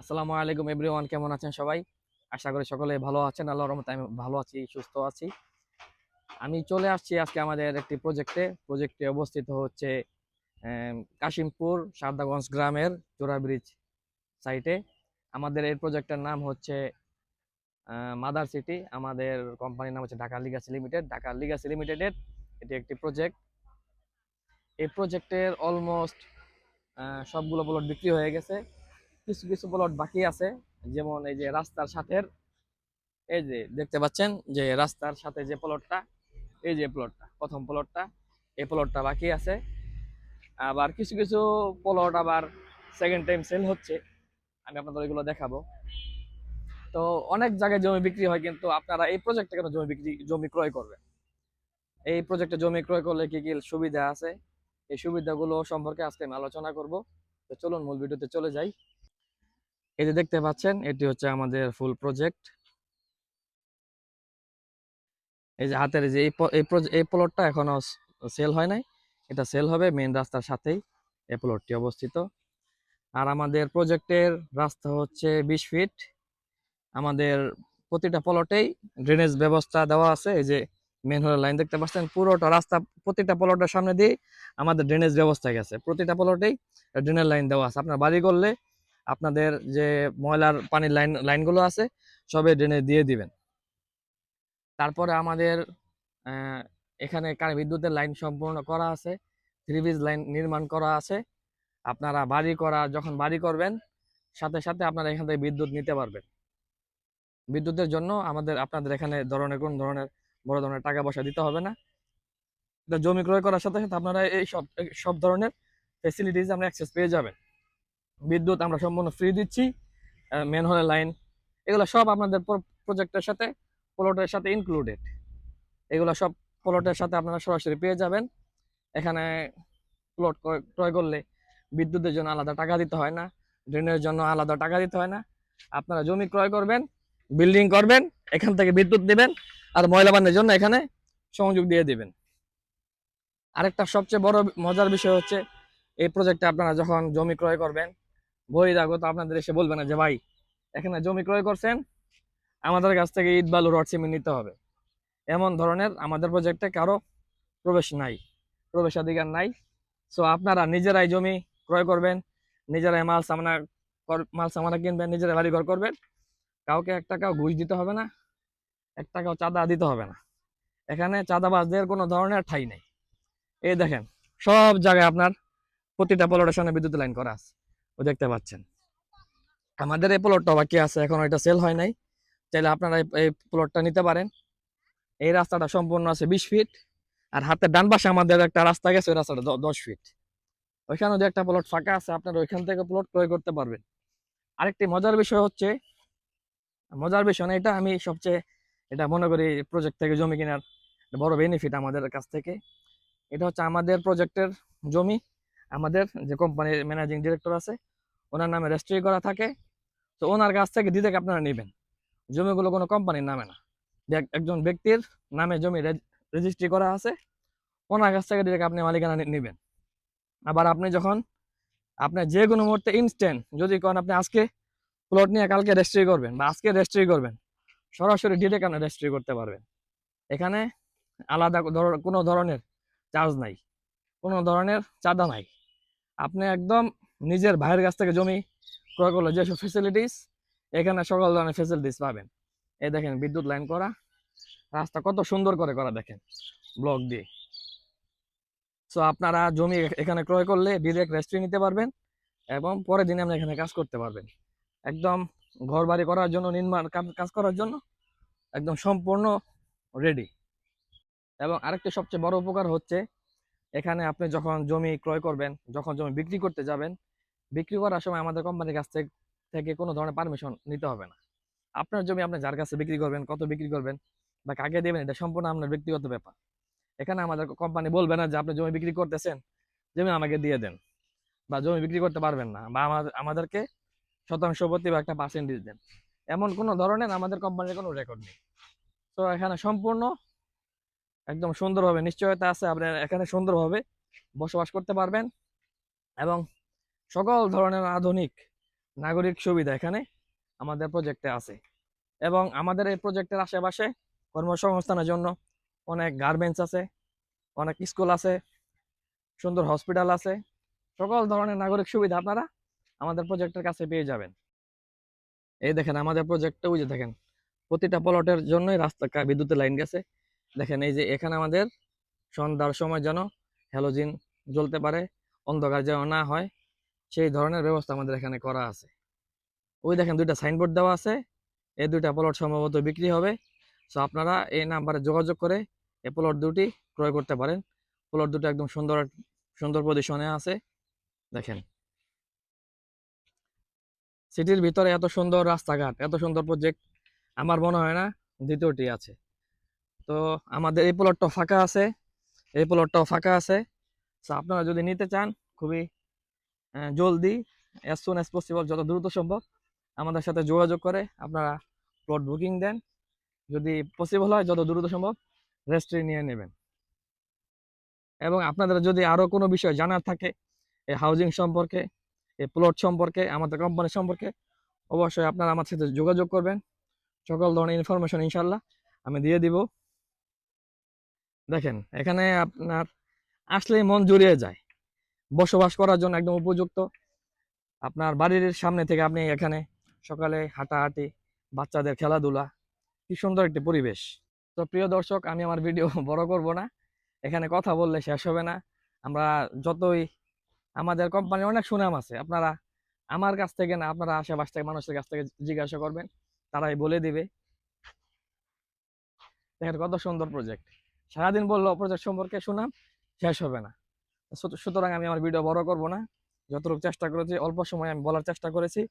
আসসালামু আলাইকুম এভরিওয়ান, কেমন আছেন সবাই? আশা করি সকলে ভালো আছেন। আল্লাহর রহমতে আমি ভালো আছি, সুস্থ আছি। আমি চলে আসছি আজকে আমাদের একটি প্রজেক্টে অবস্থিত হচ্ছে কাশিমপুর সারদাগঞ্জ গ্রামের জোড়া ব্রিজ সাইটে। আমাদের এই প্রজেক্টের নাম হচ্ছে মাদার সিটি। আমাদের কোম্পানির নাম হচ্ছে ঢাকা লিগাসি লিমিটেডের এটি একটি প্রজেক্ট। এই প্রজেক্টের অলমোস্ট সবগুলো প্লট বিক্রি হয়ে গেছে, কিছু কিছু প্লট বাকি আছে। যেমন এই যে রাস্তার সাথে, এই যে দেখতে পাচ্ছেন যে রাস্তার সাথে যে প্লটটা, এই যে প্লটটা, প্রথম প্লটটা, এই প্লটটা বাকি আছে। আবার কিছু কিছু প্লট আবার সেকেন্ড টাইম সেল হচ্ছে, আমি আপনাদের এগুলো দেখাবো। তো অনেক জায়গায় জমি বিক্রি হয়, কিন্তু আপনারা এই প্রজেক্টে কেন জমি ক্রয় করবেন? এই প্রজেক্টে জমি ক্রয় করলে কি কি সুবিধা আছে, এই সুবিধাগুলো সম্পর্কে আজকে আমি আলোচনা করব। তো চলুন মূল ভিডিওতে চলে যাই। এই যে দেখতে পাচ্ছেন, এটি হচ্ছে আমাদের ফুল প্রজেক্ট। এই যে হাতের যে এই প্লটটা এখনো সেল হয় নাই, এটা সেল হবে মেইন রাস্তার সাথেই এই প্লটটি অবস্থিত। আর আমাদের প্রজেক্টের রাস্তা হচ্ছে 20 ফিট। আমাদের প্রতিটা প্লটেই ড্রেনেজ ব্যবস্থা দেওয়া আছে। এই যে মেন হল লাইন দেখতে পাচ্ছেন, পুরোটা রাস্তা প্রতিটা প্লটের সামনে দিয়ে আমাদের ড্রেনেজ ব্যবস্থা গেছে। প্রতিটা প্লটেই ড্রেনের লাইন দেওয়া আছে। আপনার বাড়ি করলে আপনাদের যে ময়লার পানির লাইনগুলো আছে সবে ড্রেনে দিয়ে দিবেন। তারপরে আমাদের আহ, এখানে বিদ্যুতের লাইন সম্পূর্ণ করা আছে, 3 পিস লাইন নির্মাণ করা আছে। আপনারা যখন বাড়ি করবেন, সাথে সাথে আপনারা এখান থেকে বিদ্যুৎ নিতে পারবেন। বিদ্যুতের জন্য আপনাদের এখানে কোন ধরনের বড় ধরনের টাকা পয়সা দিতে হবে না। এটা জমি ক্রয় করার সাথে সাথে আপনারা সব ধরনের ফেসিলিটিস আমরা অ্যাক্সেস পেয়ে যাবেন। বিদ্যুৎ আমরা সম্পূর্ণ ফ্রি দিচ্ছি, মেন হলের লাইন, এগুলো সব আপনাদের প্রজেক্টের সাথে, প্লটের সাথে ইনক্লুডেড। এগুলো সব প্লটের সাথে আপনারা সরাসরি পেয়ে যাবেন। এখানে প্লট ক্রয় করলে বিদ্যুতের জন্য আলাদা টাকা দিতে হয় না, ড্রেনের জন্য আলাদা টাকা দিতে হয় না। আপনারা জমি ক্রয় করবেন, বিল্ডিং করবেন, এখান থেকে বিদ্যুৎ দিবেন, আর ময়লা পানির জন্য এখানে সংযোগ দিয়ে দিবেন। আরেকটা সবচেয়ে বড় মজার বিষয় হচ্ছে, এই প্রজেক্টে আপনারা যখন জমি ক্রয় করবেন, বহিরাগত আপনাদের এসে বলবে না যে ভাই এখানে জমি ক্রয় করছেন, আমাদের কাছ থেকে ইট বালু রড সিমেন্ট নিতে হবে। এমন ধরনের আমাদের প্রজেক্টে কারো প্রবেশাধিকার নাই। সো আপনারা নিজেরাই জমি ক্রয় করবেন, নিজেরাই মাল সামানা কিনবেন, নিজেরাই বাড়ি ঘর করবেন। কাউকে 1 টাকাও ঘুষ দিতে হবে না, 1 টাকাও চাঁদা দিতে হবে না। এখানে চাঁদাবাজদের কোনো ধরনের ঠাঁই নেই। এই দেখেন, সব জায়গায় আপনার প্রতিটা প্লটের সামনে বিদ্যুৎ লাইন করা আছে, ও দেখতে পাচ্ছেন। আমাদের এই প্লটটা বাকি আছে, এখন এটা সেল হয় নাই। চাইলে আপনারা এই প্লটটা নিতে পারেন। এই রাস্তাটা সম্পূর্ণ আছে 20 ফিট। আর হাতের ডান পাশে আমাদের একটা রাস্তা গেছে, ওই রাস্তাটা 10 ফিট। ওইখানে যে একটা প্লট ফাঁকা আছে, আপনারা ওইখান থেকে প্লট ক্রয় করতে পারবেন। আরেকটি মজার বিষয় না এটা, আমি সবচেয়ে এটা মনে করি প্রজেক্ট থেকে জমি কেনার বড় বেনিফিট আমাদের কাছ থেকে। এটা হচ্ছে আমাদের প্রজেক্টের জমি, আমাদের যে কোম্পানির ম্যানেজিং ডিরেক্টর আছে ওনার নামে রেজিস্ট্রি করা থাকে। তো ওনার কাছ থেকে দিতে আপনারা নেবেন, জমিগুলো কোনো কোম্পানির নামে না, একজন ব্যক্তির নামে জমি রেজিস্ট্রি করা আছে, ওনার কাছ থেকে ডিরেক্ট আপনি মালিকানা নেবেন। আবার আপনি যে কোনো মুহূর্তে ইনস্ট্যান্ট যদি কোন আপনি আজকে প্লট নিয়ে কালকে রেজিস্ট্রি করবেন বা আজকে রেজিস্ট্রি করবেন, সরাসরি ডিরেক্ট আপনি রেজিস্ট্রি করতে পারবেন। এখানে আলাদা কোনো ধরনের চার্জ নাই, কোনো ধরনের চাঁদা নাই। আপনি একদম নিজের ভাইয়ের কাছ থেকে জমি ক্রয় করলে যেসব ফেসিলিটিস, এখানে সকল ধরনের ফেসিলিটিস পাবেন। এই দেখেন বিদ্যুৎ লাইন করা, রাস্তা কত সুন্দর করে করা দেখেন ব্লক দিয়ে। সো আপনারা জমি এখানে ক্রয় করলে ডিরেক্ট রেজিস্ট্রি নিতে পারবেন এবং পরের দিনে আপনি এখানে কাজ করতে পারবেন। একদম ঘর বাড়ি করার জন্য, নির্মাণ কাজ করার জন্য একদম সম্পূর্ণ রেডি। এবং আরেকটি সবচেয়ে বড় উপকার হচ্ছে, এখানে আপনি যখন জমি ক্রয় করবেন, যখন জমি বিক্রি করতে যাবেন, বিক্রি করার সময় আমাদের কোম্পানির কাছ থেকে কোনো ধরনের পারমিশন নিতে হবে না। আপনার জমি আপনি যার কাছে বিক্রি করবেন, কত বিক্রি করবেন বা কাকে দেবেন, এটা সম্পূর্ণ আপনার ব্যক্তিগত ব্যাপার। এখানে আমাদের কোম্পানি বলবে না যে আপনি জমি বিক্রি করতেছেন, জমি আমাকে দিয়ে দেন, বা জমি বিক্রি করতে পারবেন না, বা আমাদেরকে শতাংশ প্রতি বা একটা পার্সেন্টেজ দেন। এমন কোনো ধরনের আমাদের কোম্পানির কোনো রেকর্ড নেই। তো এখানে সম্পূর্ণ একদম সুন্দরভাবে নিশ্চয়তা আছে, আপনি এখানে সুন্দরভাবে বসবাস করতে পারবেন এবং সকল ধরনের আধুনিক নাগরিক সুবিধা এখানে আমাদের প্রজেক্টে আছে। এবং আমাদের এই প্রজেক্টের আশেপাশে কর্মসংস্থানের জন্য অনেক গার্মেন্টস আছে, অনেক স্কুল আছে, সুন্দর হসপিটাল আছে। সকল ধরনের নাগরিক সুবিধা আপনারা আমাদের প্রজেক্টের কাছে পেয়ে যাবেন। এই দেখেন আমাদের প্রজেক্টটা, ওই যে দেখেন প্রতিটা প্লটের জন্যই রাস্তা বিদ্যুতের লাইন গেছে। দেখেন এই যে এখানে আমাদের সন্ধ্যার সময় যেন হ্যালোজিন জ্বলতে পারে, অন্ধকার যেন না হয়, সেই ধরনের ব্যবস্থা আমাদের এখানে করা আছে। ওই দেখেন দুইটা সাইনবোর্ড দেওয়া আছে, এই দুইটা প্লট সম্ভবত বিক্রি হবে। সো আপনারা এই নাম্বারে যোগাযোগ করে এই প্লট দুটি ক্রয় করতে পারেন। প্লট দুটো একদম সুন্দর সুন্দর পজিশনে আছে। দেখেন সিটির ভিতরে এত সুন্দর রাস্তাঘাট, এত সুন্দর প্রজেক্ট আমার মনে হয় না দ্বিতীয়টি আছে। তো আমাদের এই প্লটটাও ফাঁকা আছে, এই প্লটটাও ফাঁকা আছে। সো আপনারা যদি নিতে চান খুবই জলদি, অ্যাজ সুন অ্যাজ পসিবল, যত দ্রুত সম্ভব আমাদের সাথে যোগাযোগ করে আপনারা প্লট বুকিং দেন। যদি পসিবল হয় যত দ্রুত সম্ভব রেজিস্ট্রি নিয়ে নেবেন। এবং আপনাদের যদি আরও কোনো বিষয় জানার থাকে এই হাউজিং সম্পর্কে, এই প্লট সম্পর্কে, আমাদের কোম্পানি সম্পর্কে, অবশ্যই আপনারা আমার সাথে যোগাযোগ করবেন। সকল ধরনের ইনফরমেশন ইনশাল্লাহ আমি দিয়ে দিব। দেখেন এখানে আপনার আসলেই মন জুড়িয়ে যায়, বসবাস করার জন্য একদম উপযুক্ত। আপনার বাড়ির সামনে থেকে আপনি এখানে সকালে হাঁটাহাঁটি, বাচ্চাদের খেলাধুলা, কি সুন্দর একটি পরিবেশ। তো প্রিয় দর্শক, আমি আমার ভিডিও বড় করব না, এখানে কথা বললে শেষ হবে না। আমরা যতই, আমাদের কোম্পানির অনেক সুনাম আছে, আপনারা আমার কাছ থেকে না, আপনারা আশেপাশ থেকে মানুষের কাছ থেকে জিজ্ঞাসা করবেন, তারাই বলে দিবে। দেখেন কত সুন্দর প্রজেক্ট, সারাদিন বললো প্রজেক্ট সম্পর্কে সুনাম, শেষ হবে না। সুতরাং আমি আমার ভিডিও বড় করব না, যতটুকু চেষ্টা করেছি অল্প সময় আমি বলার চেষ্টা করেছি।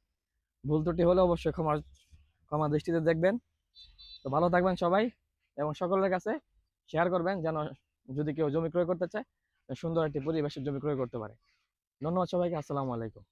ভুল ত্রুটি হলে অবশ্যই ক্ষমা ক্ষমা দৃষ্টিতে দেখবেন। তো ভালো থাকবেন সবাই, এবং সকলের কাছে শেয়ার করবেন যেন যদি কেউ জমি ক্রয় করতে চায় সুন্দর একটি পরিবেশের জমি ক্রয় করতে পারে। ধন্যবাদ সবাইকে, আসসালামু আলাইকুম।